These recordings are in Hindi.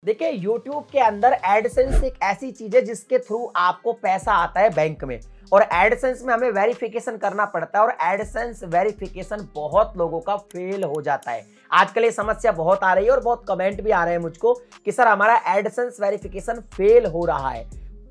देखिए YouTube के अंदर एडसेंस एक ऐसी चीज है जिसके थ्रू आपको पैसा आता है बैंक में, और एडसेंस में हमें वेरिफिकेशन करना पड़ता है, और एडसेंस वेरिफिकेशन बहुत लोगों का फेल हो जाता है। आजकल ये समस्या बहुत आ रही है और बहुत कमेंट भी आ रहे हैं मुझको कि सर हमारा एडसेंस वेरिफिकेशन फेल हो रहा है।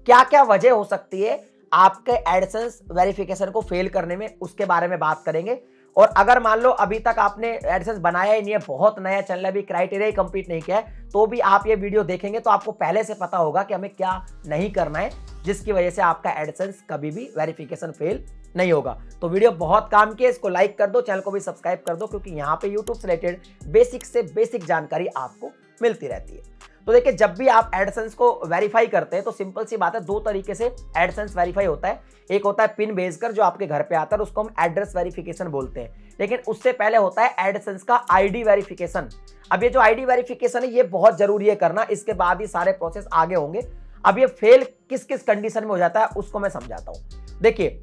क्या क्या वजह हो सकती है आपके एडसेंस वेरिफिकेशन को फेल करने में, उसके बारे में बात करेंगे। और अगर मान लो अभी तक आपने एडसेंस बनाया ही नहीं है, बहुत नया चैनल है, अभी क्राइटेरिया ही कंप्लीट नहीं किया है, तो भी आप ये वीडियो देखेंगे तो आपको पहले से पता होगा कि हमें क्या नहीं करना है, जिसकी वजह से आपका एडसेंस कभी भी वेरिफिकेशन फेल नहीं होगा। तो वीडियो बहुत काम की है, इसको लाइक कर दो, चैनल को भी सब्सक्राइब कर दो, क्योंकि यहाँ पे यूट्यूब से रिलेटेड बेसिक से बेसिक जानकारी आपको मिलती रहती है। तो देखिए, जब भी आप एडसेंस को वेरीफाई करते हैं तो सिंपल सी बात है, दो तरीके से एडसेंस वेरीफाई होता है। एक होता है पिन भेजकर, जो आपके घर पे आता है, उसको हम एड्रेस वेरिफिकेशन बोलते हैं। लेकिन उससे पहले होता है एडसेंस का आईडी वेरिफिकेशन। अब ये जो आईडी वेरिफिकेशन है ये बहुत जरूरी है करना, इसके बाद ही सारे प्रोसेस आगे होंगे। अब ये फेल किस किस कंडीशन में हो जाता है उसको मैं समझाता हूं। देखिए,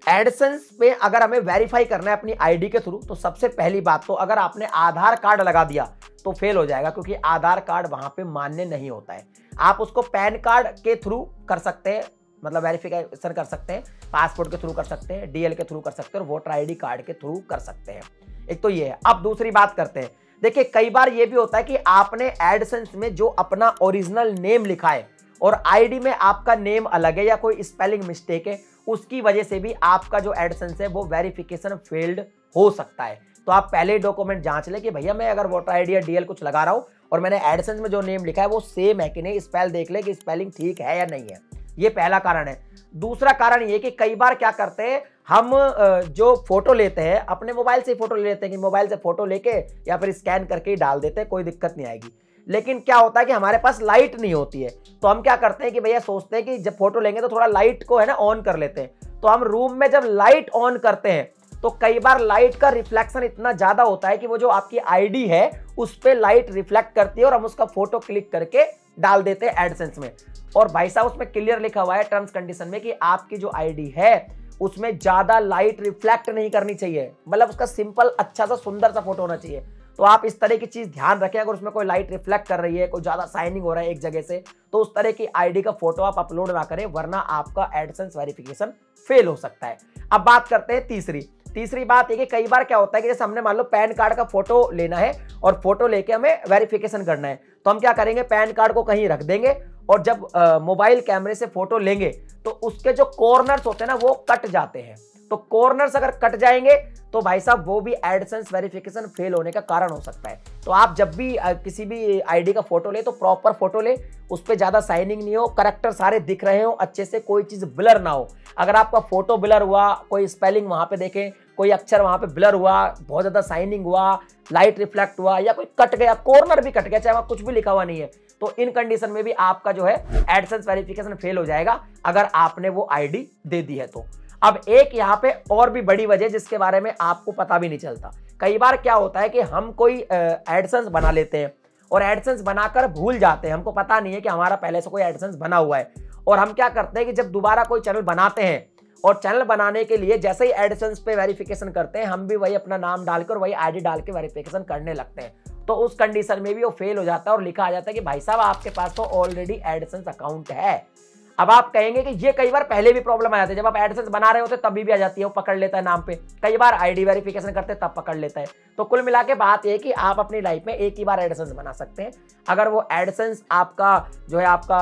एडसेंस में अगर हमें वेरीफाई करना है अपनी आईडी के थ्रू, तो सबसे पहली बात तो अगर आपने आधार कार्ड लगा दिया तो फेल हो जाएगा, क्योंकि आधार कार्ड वहां पे मान्य नहीं होता है। आप उसको पैन कार्ड के थ्रू कर सकते हैं, मतलब वेरिफिकेशन कर सकते हैं, पासपोर्ट के थ्रू कर सकते हैं, डीएल के थ्रू कर सकते हैं, और वोटर आईडी कार्ड के थ्रू कर सकते हैं। एक तो ये है। अब दूसरी बात करते हैं। देखिए, कई बार ये भी होता है कि आपने एडसेंस में जो अपना ओरिजिनल नेम लिखा है और आईडी में आपका नेम अलग है या कोई स्पेलिंग मिस्टेक है, उसकी वजह से भी आपका जो एडसेंस है वो वेरिफिकेशन फेल्ड हो सकता है। तो आप पहले डॉक्यूमेंट जांच लें कि भैया मैं अगर वोटर आईडी या डीएल कुछ लगा रहा हूं और मैंने एडसेंस में जो नेम लिखा है वो सेम है कि नहीं, स्पेल देख ले कि स्पेलिंग ठीक है या नहीं है। ये पहला कारण है। दूसरा कारण ये कि कई बार क्या करते हैं हम, जो फोटो लेते हैं अपने मोबाइल से फोटो ले लेते हैं कि मोबाइल से फोटो लेके या फिर स्कैन करके ही डाल देते हैं, कोई दिक्कत नहीं आएगी। लेकिन क्या होता है कि हमारे पास लाइट नहीं होती है, तो हम क्या करते हैं कि भैया सोचते हैं कि जब फोटो लेंगे तो थोड़ा लाइट को है ना ऑन कर लेते हैं। तो हम रूम में जब लाइट ऑन करते हैं तो कई बार लाइट का रिफ्लेक्शन इतना ज्यादा होता है कि वो जो आपकी आईडी है उस पे लाइट रिफ्लेक्ट करती है, और हम उसका फोटो क्लिक करके डाल देते हैं एडसेंस में। और भाई साहब, उसमें क्लियर लिखा हुआ है टर्म्स कंडीशन में कि आपकी जो आईडी है उसमें ज्यादा लाइट रिफ्लेक्ट नहीं करनी चाहिए, मतलब उसका सिंपल अच्छा सा सुंदर सा फोटो होना चाहिए। तो आप इस तरह की चीज ध्यान रखें, अगर उसमें कोई लाइट रिफ्लेक्ट कर रही है, कोई ज्यादा शाइनिंग हो रहा है एक जगह से, तो उस तरह की आईडी का फोटो आप अपलोड ना करें, वरना आपका एडसेंस वेरिफिकेशन फेल हो सकता है। अब बात करते हैं तीसरी बात ये कि कई बार क्या होता है कि जैसे हमने मान लो पैन कार्ड का फोटो लेना है और फोटो लेके हमें वेरिफिकेशन करना है, तो हम क्या करेंगे, पैन कार्ड को कहीं रख देंगे और जब मोबाइल कैमरे से फोटो लेंगे तो उसके जो कॉर्नर्स होते हैं ना वो कट जाते हैं। तो कॉर्नर्स अगर कट जाएंगे तो भाई साहब वो भी एडसेंस वेरिफिकेशन फेल होने का कारण हो सकता है। तो आप जब भी किसी भी आईडी का फोटो ले तो प्रॉपर फोटो ले, उस पर ज्यादा शाइनिंग नहीं हो, करेक्टर सारे दिख रहे हो अच्छे से, कोई चीज ब्लर ना हो। अगर आपका फोटो ब्लर हुआ, कोई स्पेलिंग वहां पे देखें, कोई अक्षर वहां पे ब्लर हुआ, बहुत ज्यादा शाइनिंग हुआ, लाइट रिफ्लेक्ट हुआ, या कोई कट गया, कॉर्नर भी कट गया, चाहे वहां कुछ भी लिखा हुआ नहीं है, तो इन कंडीशन में भी आपका जो है एडसेंस वेरिफिकेशन फेल हो जाएगा, अगर आपने वो आईडी दे दी है तो। अब एक यहाँ पे और भी बड़ी वजह जिसके बारे में आपको पता भी नहीं चलता। कई बार क्या होता है कि हम कोई एडसेंस बना लेते हैं और एडसेंस बनाकर भूल जाते हैं, हमको पता नहीं है कि हमारा पहले से कोई एडसेंस बना हुआ है, और हम क्या करते हैं कि जब दोबारा कोई चैनल बनाते हैं और चैनल बनाने के लिए जैसे ही एडसेंस पे वेरिफिकेशन करते हैं, हम भी वही अपना नाम डालकर वही आईडी डाल के वेरिफिकेशन करने लगते हैं। तो उस कंडीशन में भी वो फेल हो जाता है और लिखा आ जाता है कि भाई साहब आपके पास तो ऑलरेडी एडसेंस अकाउंट है। अब आप कहेंगे कि ये कई बार पहले भी प्रॉब्लम आ जाती है, जब आप एडसेंस बना रहे होते तभी भी आ जाती है, वो पकड़ लेता है नाम पे, कई बार आईडी वेरिफिकेशन करते तब पकड़ लेता है। तो कुल मिला के बात यह कि आप अपनी लाइफ में एक ही बार एडसेंस बना सकते हैं। अगर वो एडसेंस आपका जो है आपका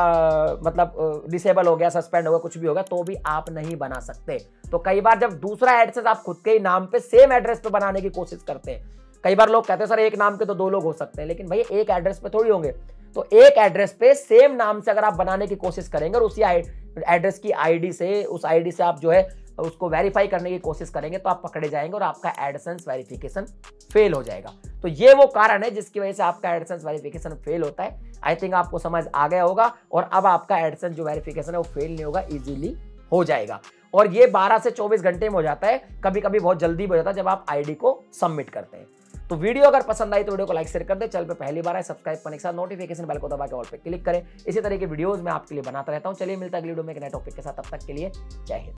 मतलब डिसेबल हो गया, सस्पेंड हो गया, कुछ भी होगा, तो भी आप नहीं बना सकते। तो कई बार जब दूसरा एडसेंस आप खुद के ही नाम पे सेम एड्रेस पे बनाने की कोशिश करते हैं, कई बार लोग कहते हैं सर एक नाम के तो दो लोग हो सकते हैं, लेकिन भैया एक एड्रेस पे थोड़ी होंगे। तो एक एड्रेस पे सेम नाम से अगर आप बनाने की कोशिश करेंगे और उसी एड्रेस की आईडी से, उस आईडी से आप जो है उसको वेरीफाई करने की कोशिश करेंगे, तो आप पकड़े जाएंगे और आपका एडसेंस वेरिफिकेशन फेल हो जाएगा। तो ये वो कारण है जिसकी वजह से आपका एडसेंस वेरिफिकेशन फेल होता है। आई थिंक आपको समझ आ गया होगा, और अब आपका एडसेंस जो वेरिफिकेशन है वो फेल नहीं होगा, इजीली हो जाएगा। और ये 12 से 24 घंटे में हो जाता है, कभी कभी बहुत जल्दी हो जाता है जब आप आईडी को सबमिट करते हैं। तो वीडियो अगर पसंद आई तो वीडियो को लाइक शेयर कर दे, चैनल पे पहली बार है सब्सक्राइब करने के साथ नोटिफिकेशन बेल को दबा के ऑल पे क्लिक करें। इसी तरह के वीडियोस मैं आपके लिए बनाता रहता हूं। चलिए मिलता है अगली वीडियो में एक नए टॉपिक के साथ, तब तक के लिए जय हिंद।